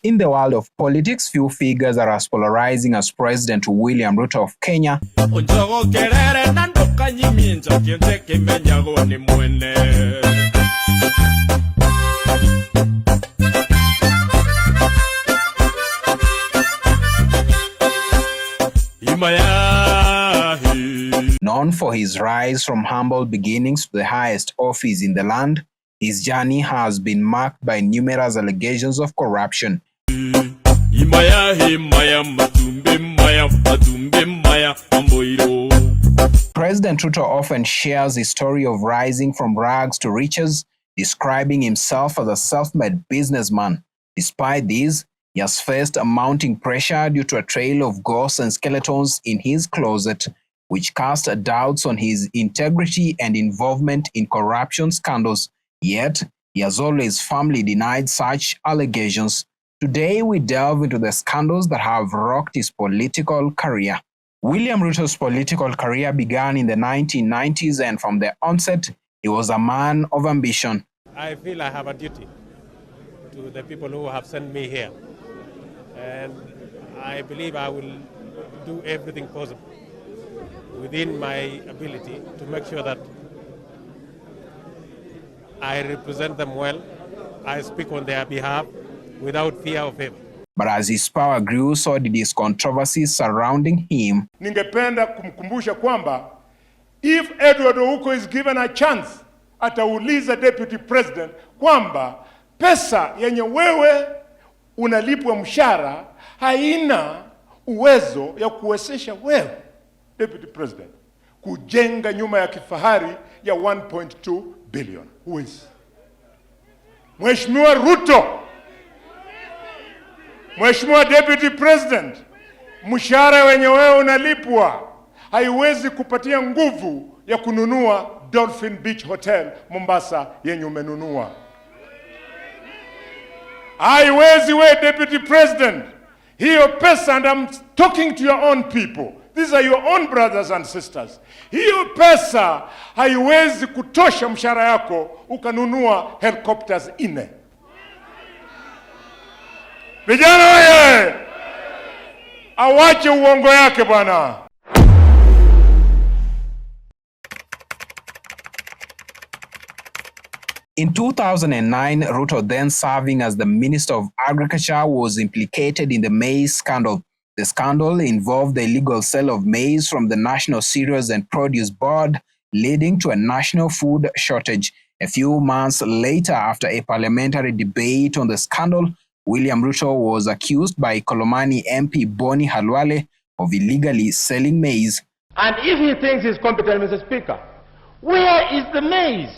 In the world of politics, few figures are as polarizing as President William Ruto of Kenya. Known for his rise from humble beginnings to the highest office in the land, his journey has been marked by numerous allegations of corruption. President Ruto often shares his story of rising from rags to riches, describing himself as a self-made businessman. Despite this, he has faced a mounting pressure due to a trail of ghosts and skeletons in his closet, which cast doubts on his integrity and involvement in corruption scandals. Yet, he has always firmly denied such allegations. Today, we delve into the scandals that have rocked his political career. William Ruto's political career began in the 1990s, and from the onset, he was a man of ambition. I feel I have a duty to the people who have sent me here, and I believe I will do everything possible within my ability to make sure that I represent them well, I speak on their behalf without fear of favor. But as his power grew, so did his controversies surrounding him. Ningependa kumkumbusha kwamba if Edward Ouko is given a chance, atauliza deputy president kwamba pesa yenye wewe unalipwa mshahara haina uwezo ya kuwezesha wewe deputy president kujenga nyumba ya kifahari ya 1.2 billion. Who is? Mheshimiwa Ruto, Mheshimiwa deputy president, mshahara wenye wewe unalipwa haiwezi kupatia nguvu ya kununua Dolphin Beach Hotel Mombasa yenye umenunua. Haiwezi we deputy president. Hiyo pesa, and I'm talking to your own people. These are your own brothers and sisters. Hiyo pesa haiwezi kutosha mshahara yako ukanunua helicopters 4. Vijana wewe, awache uongo yake bwana. In 2009, Ruto, then serving as the Minister of Agriculture, was implicated in the maize scandal. The scandal involved the illegal sale of maize from the National Cereals and Produce Board, leading to a national food shortage. A few months later, after a parliamentary debate on the scandal, William Ruto was accused by Kolomani MP Boni Halwale of illegally selling maize. And if he thinks he's competent, Mr. Speaker, where is the maize?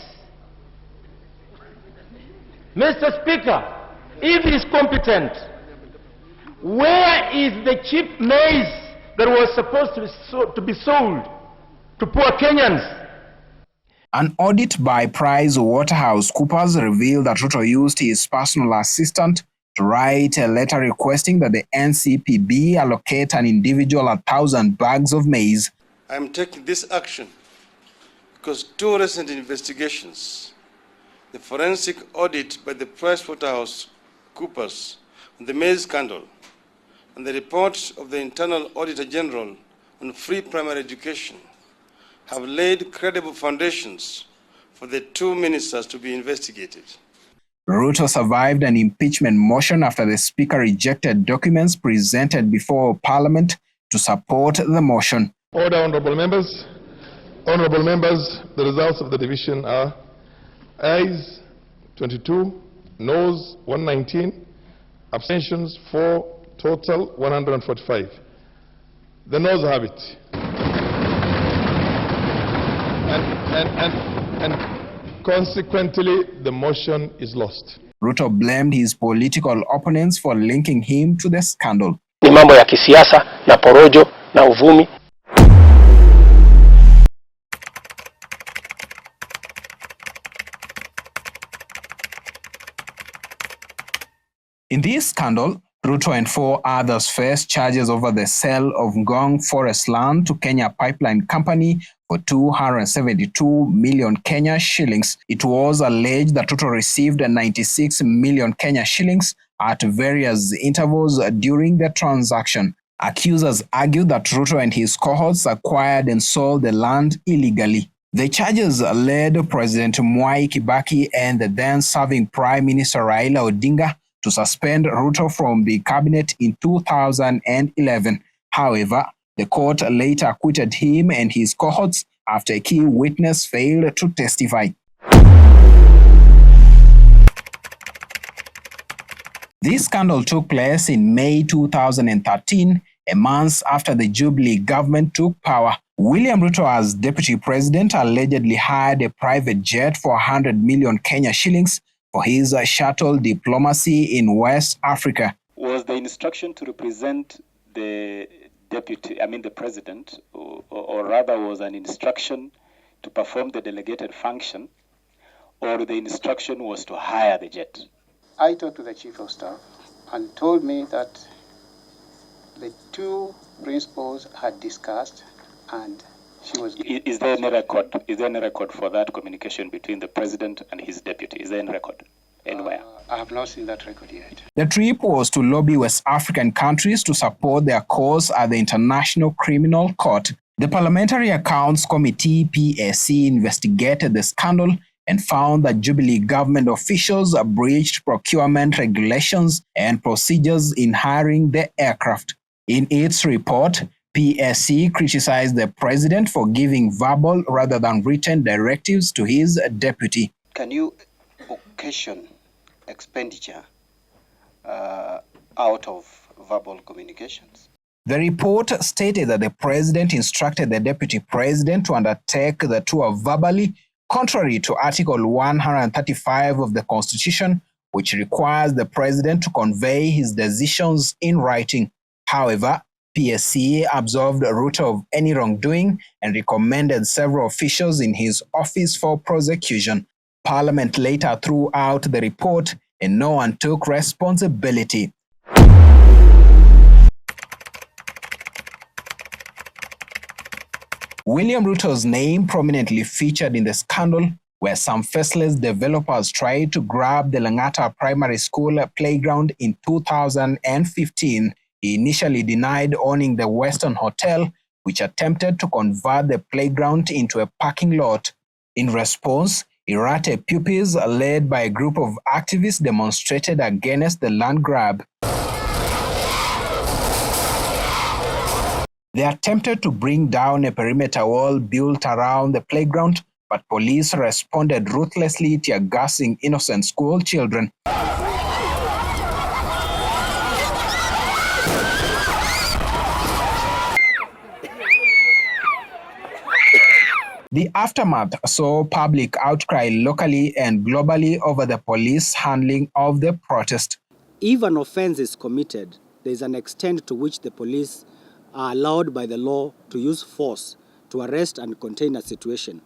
Mr. Speaker, if he's competent, where is the cheap maize that was supposed to be sold to poor Kenyans? An audit by PricewaterhouseCoopers revealed that Ruto used his personal assistant to write a letter requesting that the NCPB allocate an individual 1,000 bags of maize. I am taking this action because two recent investigations, the forensic audit by the PricewaterhouseCoopers on the maize scandal and the report of the Internal Auditor General on free primary education, have laid credible foundations for the two ministers to be investigated. Ruto survived an impeachment motion after the Speaker rejected documents presented before Parliament to support the motion. Order, honorable members. Honorable members, the results of the division are ayes 22, noes 119, abstentions 4, total 145. The noes have it. And consequently, the motion is lost. Ruto blamed his political opponents for linking him to the scandal. Ni mambo ya kisiasa na porojo na uvumi. In this scandal, Ruto and 4 others faced charges over the sale of Ngong forest land to Kenya Pipeline Company for 272 million Kenya shillings. It was alleged that Ruto received 96 million Kenya shillings at various intervals during the transaction. Accusers argued that Ruto and his cohorts acquired and sold the land illegally. The charges led President Mwai Kibaki and the then-serving Prime Minister Raila Odinga to suspend Ruto from the cabinet in 2011. However, the court later acquitted him and his cohorts after a key witness failed to testify. This scandal took place in May 2013, a month after the Jubilee government took power. William Ruto, as deputy president, allegedly hired a private jet for 100 million Kenya shillings for his shuttle diplomacy in West Africa. Was the instruction to represent the president, or rather was an instruction to perform the delegated function, or the instruction was to hire the jet? I talked to the chief of staff and told me that the two principals had discussed and she was... Is there any record? Is there any record for that communication between the president and his deputy? Is there any record anywhere? I have not seen that record yet. The trip was to lobby West African countries to support their cause at the International Criminal Court. The Parliamentary Accounts Committee, PAC, investigated the scandal and found that Jubilee government officials breached procurement regulations and procedures in hiring the aircraft. In its report, PSC criticized the president for giving verbal rather than written directives to his deputy. Can you occasion expenditure out of verbal communications? The report stated that the president instructed the deputy president to undertake the tour verbally, contrary to Article 135 of the Constitution, which requires the president to convey his decisions in writing. However, PSC absolved Ruto of any wrongdoing and recommended several officials in his office for prosecution. Parliament later threw out the report and no one took responsibility. William Ruto's name prominently featured in the scandal, where some faceless developers tried to grab the Langata Primary School playground in 2015. He initially denied owning the Western Hotel, which attempted to convert the playground into a parking lot. In response, irate pupils led by a group of activists demonstrated against the land grab. They attempted to bring down a perimeter wall built around the playground, but police responded ruthlessly, tear-gassing innocent school children. The aftermath saw public outcry locally and globally over the police handling of the protest. If an offense is committed, there is an extent to which the police are allowed by the law to use force to arrest and contain a situation.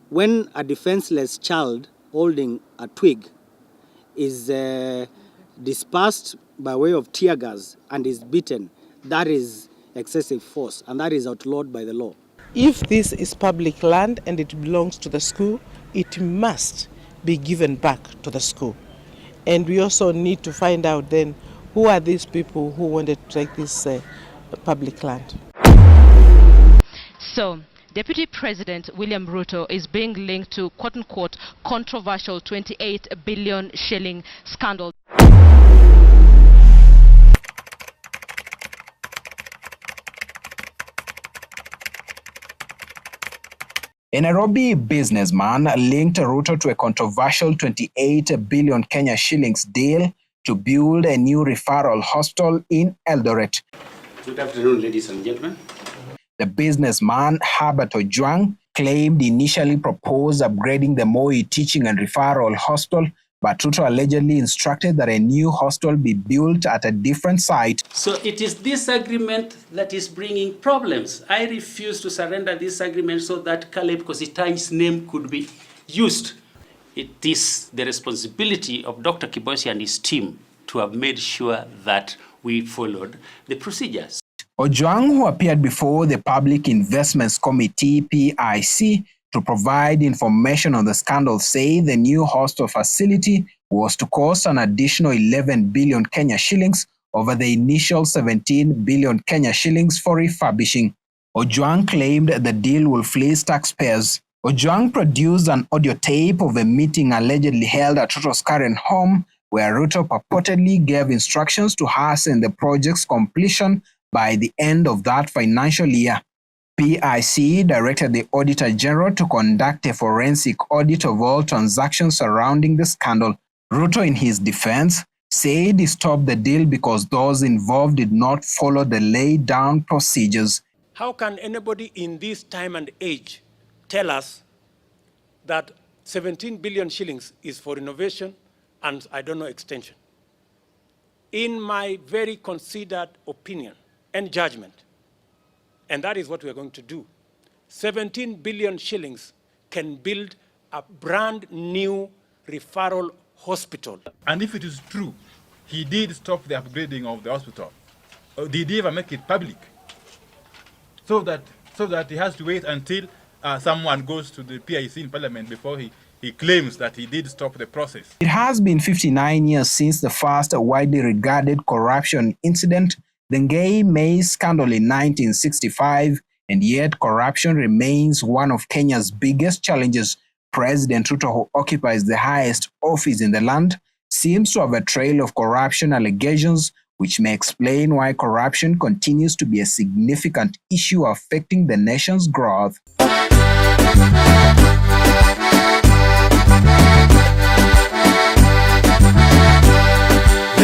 When a defenseless child holding a twig is dispersed by way of tear gas and is beaten, that is excessive force, and that is outlawed by the law. If this is public land and it belongs to the school, it must be given back to the school. And we also need to find out then who are these people who wanted to take this public land. So, Deputy President William Ruto is being linked to quote-unquote controversial 28 billion shilling scandal. A Nairobi businessman linked Ruto to a controversial 28 billion Kenya shillings deal to build a new referral hospital in Eldoret. Good afternoon, ladies and gentlemen. The businessman, Herbert Ojwang, claimed initially proposed upgrading the Moi Teaching and Referral Hospital, but Ruto allegedly instructed that a new hospital be built at a different site. So it is this agreement that is bringing problems. I refuse to surrender this agreement so that Caleb Kositany's name could be used. It is the responsibility of Dr. Kibosi and his team to have made sure that we followed the procedures. Ojwang, who appeared before the Public Investments Committee, PIC, to provide information on the scandal, say the new hostel facility was to cost an additional 11 billion Kenya shillings over the initial 17 billion Kenya shillings for refurbishing. Ojwang claimed the deal will fleece taxpayers. Ojwang produced an audio tape of a meeting allegedly held at Ruto's current home, where Ruto purportedly gave instructions to hasten the project's completion by the end of that financial year. PIC directed the Auditor General to conduct a forensic audit of all transactions surrounding the scandal. Ruto, in his defense, said he stopped the deal because those involved did not follow the laid-down procedures. How can anybody in this time and age tell us that 17 billion shillings is for innovation and, extension? In my very considered opinion and judgment, and that is what we are going to do, 17 billion shillings can build a brand new referral hospital. And if it is true, he did stop the upgrading of the hospital, did he ever make it public? So that he has to wait until someone goes to the PIC in Parliament before he claims that he did stop the process. It has been 59 years since the first widely regarded corruption incident, the gay Maize scandal in 1965, and yet corruption remains one of Kenya's biggest challenges. President Ruto, who occupies the highest office in the land, seems to have a trail of corruption allegations, which may explain why corruption continues to be a significant issue affecting the nation's growth.